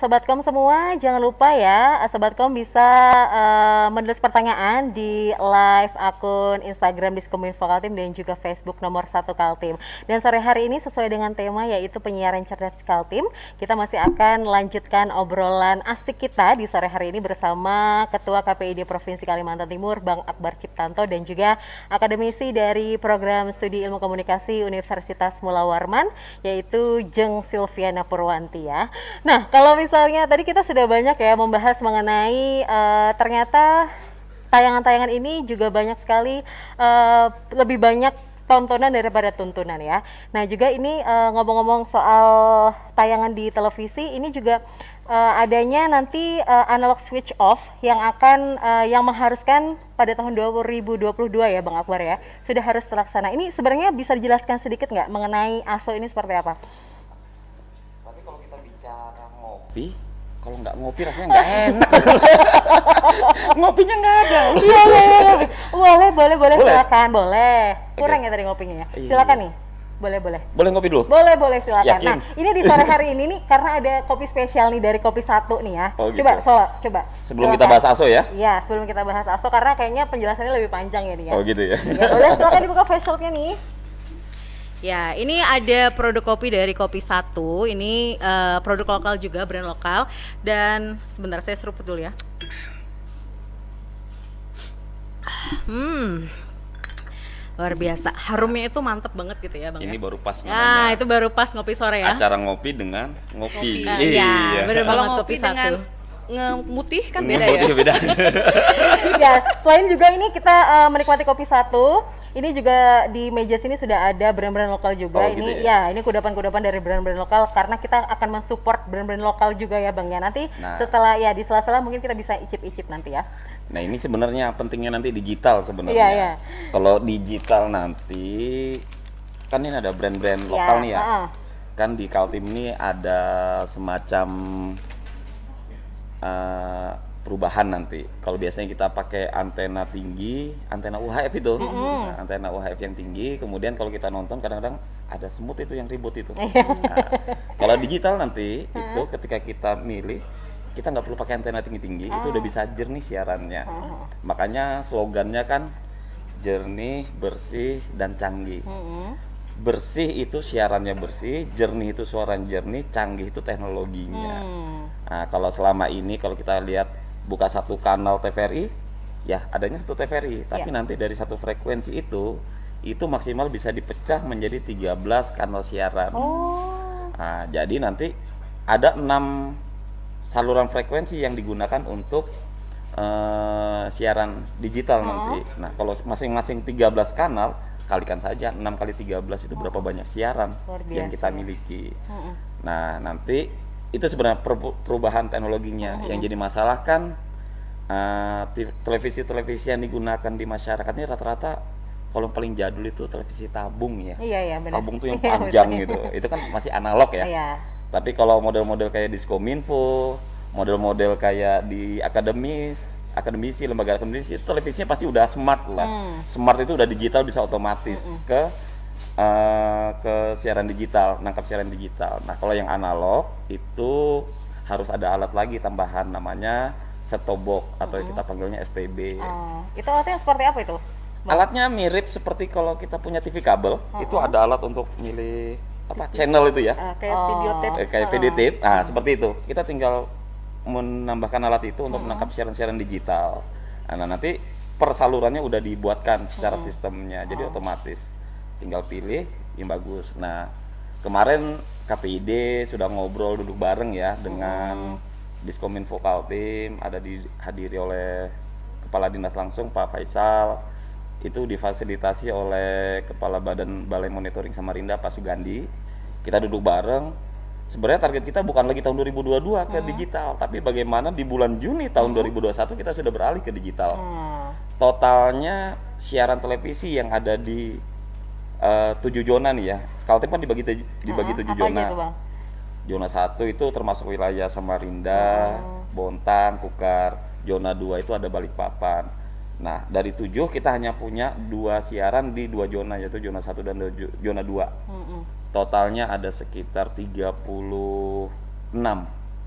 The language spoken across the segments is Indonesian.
Sobatkom semua, jangan lupa ya, Sobatkom bisa menulis pertanyaan di live akun Instagram Diskominfo Kaltim dan juga Facebook nomor 1 Kaltim. Dan sore hari ini sesuai dengan tema yaitu penyiaran cerdas Kaltim, kita masih akan lanjutkan obrolan asik kita di sore hari ini bersama Ketua KPID Provinsi Kalimantan Timur, Bang Akbar Ciptanto, dan juga akademisi dari Program Studi Ilmu Komunikasi Universitas Mula Warman, yaitu Jeng Silviana Purwanti ya. Nah, kalau misalnya tadi kita sudah banyak ya membahas mengenai ternyata tayangan-tayangan ini juga banyak sekali lebih banyak tontonan daripada tuntunan ya. Nah, juga ini ngomong-ngomong soal tayangan di televisi, ini juga adanya nanti analog switch off yang akan yang mengharuskan pada tahun 2022 ya Bang Akbar ya, sudah harus terlaksana. Ini sebenarnya bisa dijelaskan sedikit nggak mengenai ASO ini seperti apa? Tapi kalau kita bicara ngopi, kalau nggak ngopi rasanya nggak enak. Ngopinya nggak ada. Iya. Boleh silakan, boleh. Kurang ya tadi ngopinya ya. Silakan nih. Boleh. Boleh ngopi dulu? Boleh silakan. Yakin? Nah, ini di sore hari ini nih karena ada kopi spesial nih dari Kopi Satu nih ya. Oh, gitu. Coba. Sebelum silakan. kita bahas ASO ya? Iya, sebelum kita bahas ASO karena kayaknya penjelasannya lebih panjang ya nih ya. Oh gitu ya? Ya, boleh silakan dibuka face shop-nya nih. Ya, ini ada produk kopi dari Kopi Satu. Ini produk lokal juga, brand lokal. Dan sebentar saya seruput dulu ya. Luar biasa. Harumnya itu mantep banget gitu ya, Bang. Ini ya? baru pas Nah, namanya. itu baru pas ngopi sore ya. Acara ngopi dengan ngopi. Iya, bener Kalau banget, ngopi Kopi Satu. dengan ngemutih kan beda Ngopi ya. beda. Ya, selain juga ini kita menikmati Kopi Satu, ini juga di meja sini sudah ada brand-brand lokal juga. Oh, Ini gitu ya? ini kudapan-kudapan dari brand-brand lokal karena kita akan mensupport brand-brand lokal juga ya Bang ya. Nanti Nah. setelah ya di sela-sela mungkin kita bisa icip-icip nanti ya. Nah ini sebenarnya pentingnya nanti digital sebenarnya. Iya. Kalau digital nanti, kan ini ada brand-brand lokal nih ya. Kan di Kaltim ini ada semacam perubahan nanti. Kalau biasanya kita pakai antena tinggi, antena UHF itu, nah, antena UHF yang tinggi. Kemudian kalau kita nonton kadang-kadang ada semut itu yang ribut itu. Nah, kalau digital nanti itu ketika kita milih, kita nggak perlu pakai antena tinggi-tinggi, itu udah bisa jernih siarannya. Makanya slogannya kan jernih, bersih, dan canggih. Bersih itu siarannya bersih, jernih itu suaranya jernih, canggih itu teknologinya. Nah, kalau selama ini kalau kita lihat buka satu kanal TVRI, ya adanya satu TVRI, tapi nanti dari satu frekuensi itu maksimal bisa dipecah menjadi 13 kanal siaran. Nah, jadi nanti ada 6 saluran frekuensi yang digunakan untuk siaran digital nanti. Nah, kalau masing-masing 13 kanal, kalikan saja 6 kali 13 itu berapa banyak siaran yang kita miliki. Nah, nanti itu sebenarnya perubahan teknologinya. Yang jadi masalah kan televisi-televisi yang digunakan di masyarakat ini rata-rata kalau paling jadul itu televisi tabung ya. Iya, benar. Tabung tuh yang panjang gitu. Itu kan masih analog ya. Iya. Tapi kalau model-model kayak Diskominfo, model-model kayak di akademisi, lembaga akademisi, itu televisinya pasti udah smart lah. Smart itu udah digital, bisa otomatis ke siaran digital, nangkap siaran digital. Nah, kalau yang analog itu harus ada alat lagi tambahan namanya set-top box atau kita panggilnya STB. Itu alatnya seperti apa itu? Alatnya mirip seperti kalau kita punya TV kabel, itu ada alat untuk milih apa channel itu ya. Kayak video tape. Kayak video tape. Nah, seperti itu. Kita tinggal menambahkan alat itu untuk menangkap siaran-siaran digital. Nah, nanti per salurannya udah dibuatkan secara sistemnya, jadi otomatis tinggal pilih yang bagus. Nah, kemarin KPID sudah ngobrol duduk bareng ya dengan Diskominfo Kaltim, ada dihadiri oleh Kepala Dinas langsung Pak Faisal, itu difasilitasi oleh Kepala Badan Balai Monitoring Samarinda Pak Sugandi. Kita duduk bareng. Sebenarnya target kita bukan lagi tahun 2022 ke digital, tapi bagaimana di bulan Juni tahun 2021 kita sudah beralih ke digital. Totalnya siaran televisi yang ada di 7 zona nih ya. Kaltim kan dibagi 7 zona. Aja, Bang? Zona 1 itu termasuk wilayah Samarinda, Bontang, Kukar. Zona 2 itu ada Balikpapan. Nah, dari 7 kita hanya punya 2 siaran di 2 zona, yaitu zona 1 dan zona 2. Totalnya ada sekitar 36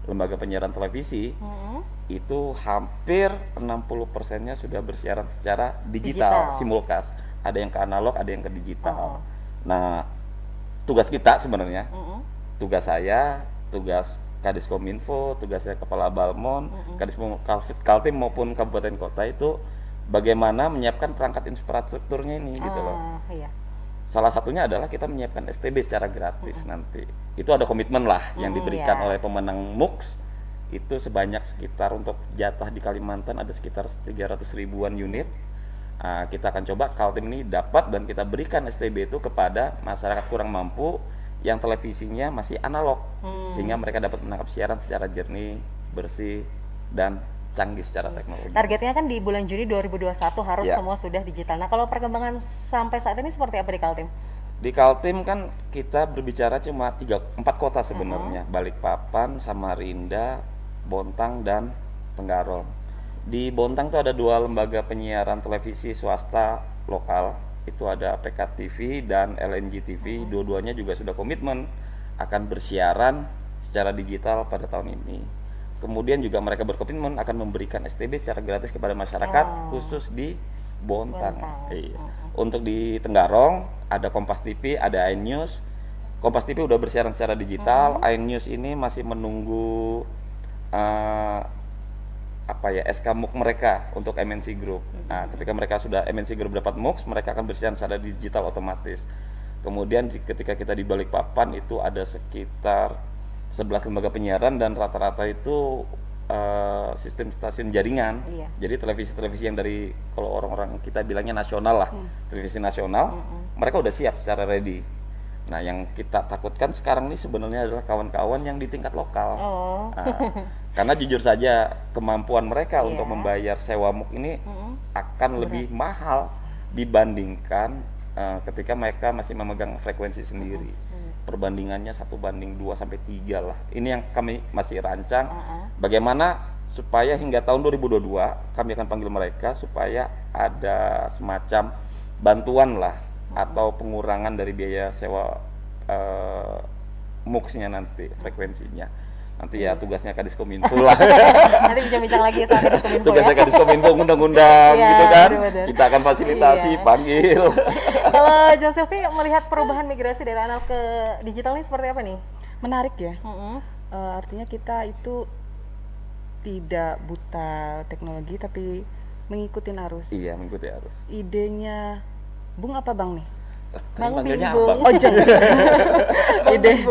lembaga penyiaran televisi itu hampir 60%-nya sudah bersiaran secara digital, simulcast. Ada yang ke analog, ada yang ke digital. Nah, tugas kita sebenarnya, tugas saya, tugas Kadiskominfo, tugas saya Kepala Balmon, Kaltim maupun kabupaten kota itu bagaimana menyiapkan perangkat infrastrukturnya ini gitu loh. Iya. Salah satunya adalah kita menyiapkan STB secara gratis nanti. Itu ada komitmen lah yang diberikan oleh pemenang MUX itu sebanyak sekitar untuk jatah di Kalimantan ada sekitar 300 ribuan unit. Kita akan coba Kaltim ini dapat dan kita berikan STB itu kepada masyarakat kurang mampu yang televisinya masih analog sehingga mereka dapat menangkap siaran secara jernih, bersih dan canggih secara teknologi. Targetnya kan di bulan Juni 2021 harus semua sudah digital. Nah, kalau perkembangan sampai saat ini seperti apa di Kaltim? Di Kaltim kan kita berbicara cuma 4 kota sebenarnya, Balikpapan, Samarinda, Bontang dan Tenggarong. Di Bontang tuh ada 2 lembaga penyiaran televisi swasta lokal, itu ada PKTV dan LNG TV. Dua-duanya juga sudah komitmen akan bersiaran secara digital pada tahun ini. Kemudian juga mereka berkomitmen akan memberikan STB secara gratis kepada masyarakat khusus di Bontang. Iya. Untuk di Tenggarong ada Kompas TV, ada iNews. Kompas TV udah bersiaran secara digital. iNews ini masih menunggu SK MUX mereka untuk MNC Group. Nah, ketika mereka sudah MNC Group dapat MUX, mereka akan bersiaran secara digital otomatis. Kemudian ketika kita di Balikpapan itu ada sekitar 11 lembaga penyiaran dan rata-rata itu sistem stasiun jaringan. Jadi televisi-televisi yang dari kalau orang-orang kita bilangnya nasional lah, televisi nasional, mereka udah siap secara ready. Nah, yang kita takutkan sekarang ini sebenarnya adalah kawan-kawan yang di tingkat lokal. Karena jujur saja kemampuan mereka untuk membayar sewa MUX ini akan lebih mahal dibandingkan ketika mereka masih memegang frekuensi sendiri. Perbandingannya 1:2 sampai 3 lah. Ini yang kami masih rancang. Bagaimana supaya hingga tahun 2022 kami akan panggil mereka supaya ada semacam bantuan lah atau pengurangan dari biaya sewa MUX-nya nanti, frekuensinya. Nanti ya tugasnya Kadiskominfo lah. Nanti bincang-bincang lagi sama Kadiskominfo. Tugasnya Kadiskominfo undang-undang gitu kan. Kita akan fasilitasi, panggil. Kalau Josefi melihat perubahan migrasi dari analog ke digital ini seperti apa nih? Menarik ya. Artinya kita itu tidak buta teknologi tapi mengikuti arus. Iya, mengikuti arus. Idenya Bung apa Bang nih? Bang manggilnya Abang. Oh, jangan. Ide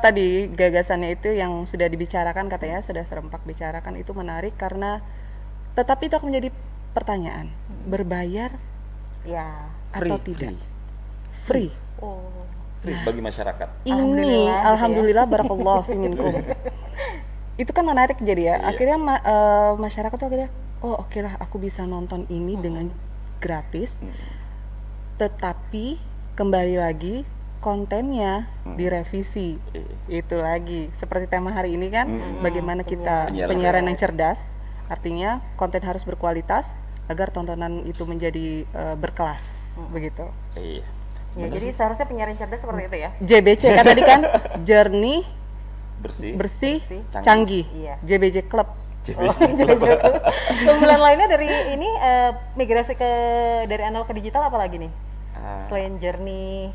tadi gagasannya itu yang sudah dibicarakan, katanya sudah serempak bicarakan, itu menarik karena tetapi itu akan menjadi pertanyaan, berbayar atau tidak? Free. Free bagi masyarakat. Ini alhamdulillah barakallah minkum. Itu kan menarik jadi ya. Akhirnya masyarakat tuh akhirnya oke lah, aku bisa nonton ini dengan gratis. Tetapi kembali lagi kontennya direvisi. Itu lagi seperti tema hari ini kan, bagaimana kita penyiaran yang cerdas. Artinya konten harus berkualitas agar tontonan itu menjadi berkelas, begitu. Iya. Ya, jadi seharusnya penyiaran cerdas seperti itu ya. JBC kan tadi kan, jernih, bersih, canggih. JBC Club. Keunggulan lainnya dari ini migrasi dari analog ke digital apa lagi nih? Selain jernih.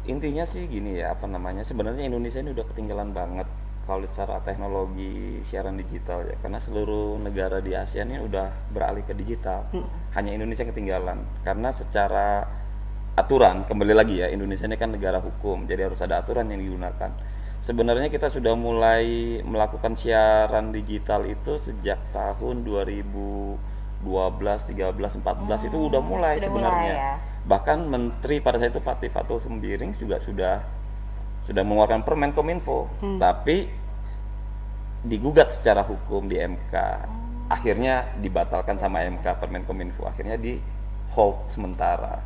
Intinya sih gini ya, sebenarnya Indonesia ini udah ketinggalan banget kalau secara teknologi siaran digital ya, karena seluruh negara di ASEAN ini udah beralih ke digital. Hanya Indonesia yang ketinggalan karena secara aturan, kembali lagi ya, Indonesia ini kan negara hukum, jadi harus ada aturan yang digunakan. Sebenarnya kita sudah mulai melakukan siaran digital itu sejak tahun 2012, 13, 14 itu udah mulai sebenarnya. Bahkan Menteri pada saat itu Pak Tifatul Sembiring juga sudah mengeluarkan Permen Kominfo, tapi digugat secara hukum di MK. Akhirnya dibatalkan sama MK Permen Kominfo, akhirnya di hold sementara.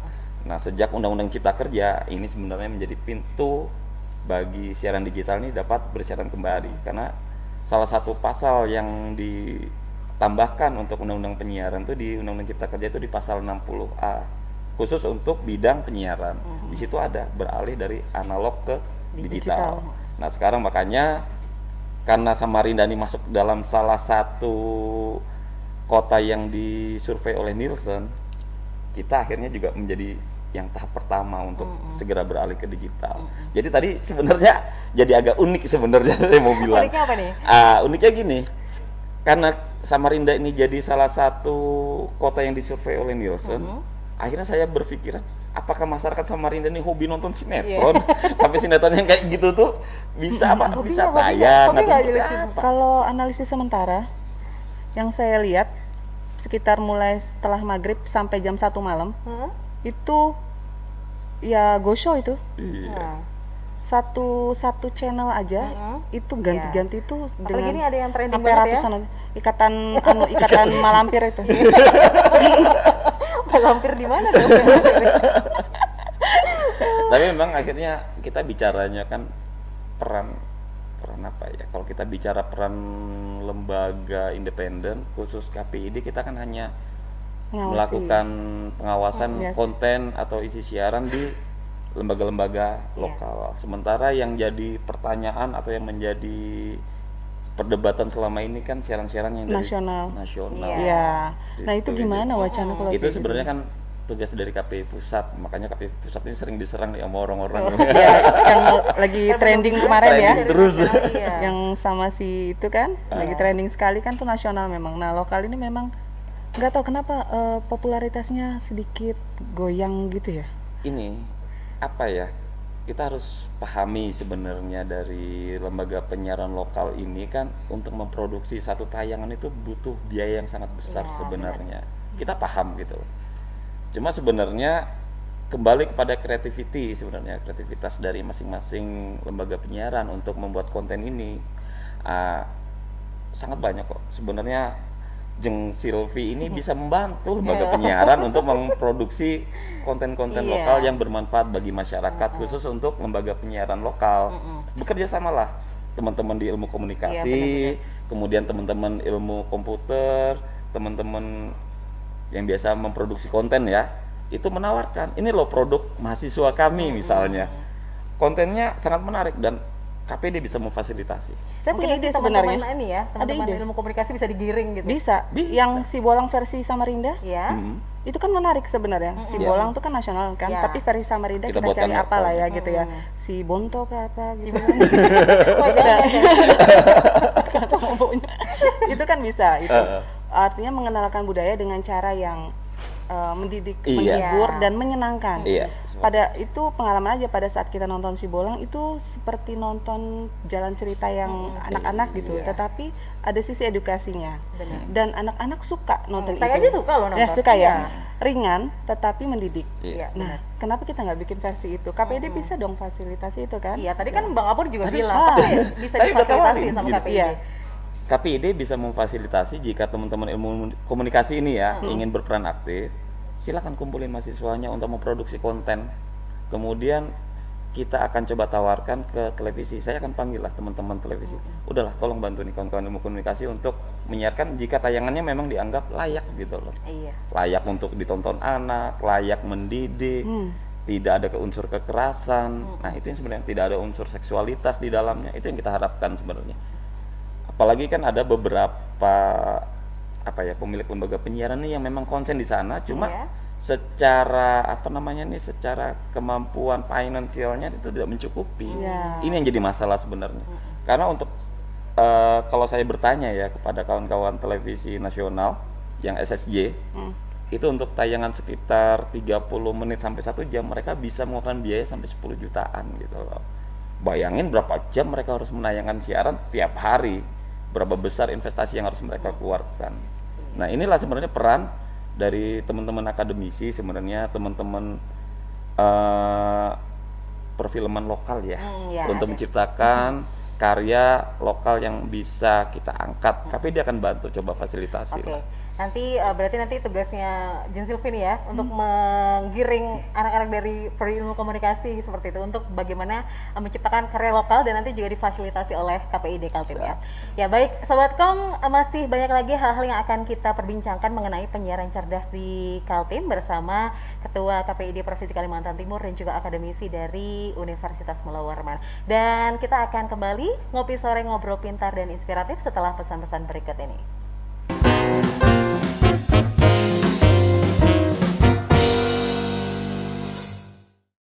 Nah, sejak Undang-Undang Cipta Kerja ini sebenarnya menjadi pintu bagi siaran digital ini dapat bersiaran kembali, karena salah satu pasal yang ditambahkan untuk Undang-Undang Penyiaran itu di Undang-Undang Cipta Kerja itu di pasal 60A khusus untuk bidang penyiaran. Di situ ada beralih dari analog ke digital. Nah, sekarang makanya karena Samarinda ini masuk dalam salah satu kota yang disurvei oleh Nielsen, kita akhirnya juga menjadi yang tahap pertama untuk segera beralih ke digital. Jadi tadi sebenarnya jadi agak unik sebenarnya saya mau bilang. Uniknya apa nih? Uniknya gini, karena Samarinda ini jadi salah satu kota yang disurvei oleh Nielsen, akhirnya saya berpikiran, apakah masyarakat Samarinda ini hobi nonton sinetron? Sampai sinetron yang kayak gitu tuh bisa apa? Bisa tayang atau seperti apa? Kalau analisis sementara yang saya lihat sekitar mulai setelah maghrib sampai jam 1 malam itu ya go show itu. Iya. Satu channel aja itu ganti-ganti itu Apalagi ini dengan ada yang trending sampai banget ya. ratusan ikatan malampir itu. Malampir di mana tuh? Tapi memang akhirnya kita bicaranya kan peran apa ya? Kalau kita bicara peran lembaga independen, khusus KPID, kita kan hanya melakukan pengawasan konten atau isi siaran di lembaga-lembaga lokal. Sementara yang jadi pertanyaan atau yang menjadi perdebatan selama ini kan siaran-siaran yang dari nasional. Iya. Nah itu gimana wacana kalau itu kayak sebenarnya kan tugas dari KPI pusat, makanya KPI pusat ini sering diserang ya sama orang-orang ya, yang lagi trending kemarin ya, terus yang sama si itu kan lagi trending sekali kan tuh nasional memang. Nah lokal ini memang nggak tahu kenapa popularitasnya sedikit goyang gitu ya. Ini apa ya, kita harus pahami sebenarnya dari lembaga penyiaran lokal ini kan untuk memproduksi satu tayangan itu butuh biaya yang sangat besar sebenarnya. Kita paham gitu. Cuma sebenarnya kembali kepada kreativitas dari masing-masing lembaga penyiaran untuk membuat konten ini. Sangat banyak kok sebenarnya. Jeng Silvi ini bisa membantu lembaga penyiaran untuk memproduksi konten-konten lokal yang bermanfaat bagi masyarakat, khusus untuk lembaga penyiaran lokal. Bekerja samalah teman-teman di ilmu komunikasi, kemudian teman-teman ilmu komputer, teman-teman yang biasa memproduksi konten ya, itu menawarkan, ini loh produk mahasiswa kami misalnya. Kontennya sangat menarik dan KPD bisa memfasilitasi. Saya punya ide sebenarnya. Ini ya, teman-teman ilmu komunikasi bisa digiring gitu. Bisa. Yang si Bolang versi Samarinda, itu kan menarik sebenarnya. Si Bolang tuh kan nasional kan, tapi versi Samarinda kita cari apa lah ya gitu ya. Si Bonto ke apa gitu kan. Itu kan bisa. Itu artinya mengenalkan budaya dengan cara yang mendidik, menghibur dan menyenangkan. Pada itu pengalaman aja pada saat kita nonton si Bolang itu seperti nonton jalan cerita yang anak-anak gitu, tetapi ada sisi edukasinya. Dan anak-anak suka nonton itu. Saya aja suka loh nonton. Ya suka ya. Ringan tetapi mendidik. Nah, kenapa kita nggak bikin versi itu? KPD bisa dong fasilitasi itu kan? Iya, tadi kan Bang Apur juga bilang bisa difasilitasi sama KPD. KPID bisa memfasilitasi jika teman-teman ilmu komunikasi ini ya ingin berperan aktif, silakan kumpulin mahasiswanya untuk memproduksi konten. Kemudian kita akan coba tawarkan ke televisi. Saya akan panggil lah teman-teman televisi. Udahlah, tolong bantu nih kawan-kawan ilmu komunikasi untuk menyiarkan jika tayangannya memang dianggap layak gitu loh. Layak untuk ditonton anak, layak mendidik, tidak ada unsur kekerasan. Nah, itu yang sebenarnya tidak ada unsur seksualitas di dalamnya. Itu yang kita harapkan sebenarnya. Apalagi kan ada beberapa pemilik lembaga penyiaran nih yang memang konsen di sana, cuma secara secara kemampuan finansialnya itu tidak mencukupi. Ini yang jadi masalah sebenarnya. Karena untuk kalau saya bertanya ya kepada kawan-kawan televisi nasional yang SSJ, itu untuk tayangan sekitar 30 menit sampai 1 jam mereka bisa mengeluarkan biaya sampai 10 jutaan gitu loh. Bayangin berapa jam mereka harus menayangkan siaran tiap hari. Berapa besar investasi yang harus mereka keluarkan. Nah, inilah sebenarnya peran dari teman-teman akademisi, sebenarnya teman-teman perfilman lokal ya, untuk menciptakan karya lokal yang bisa kita angkat. Tapi dia akan bantu coba fasilitasi lah. Berarti nanti tugasnya Jen Silvi nih ya untuk menggiring anak-anak dari Prodi Ilmu Komunikasi seperti itu untuk bagaimana menciptakan karya lokal dan nanti juga difasilitasi oleh KPID Kaltim ya. Ya baik, Sobatkom, masih banyak lagi hal-hal yang akan kita perbincangkan mengenai penyiaran cerdas di Kaltim bersama Ketua KPID Provinsi Kalimantan Timur dan juga akademisi dari Universitas Mula Warman. Dan kita akan kembali ngopi sore ngobrol pintar dan inspiratif setelah pesan-pesan berikut ini.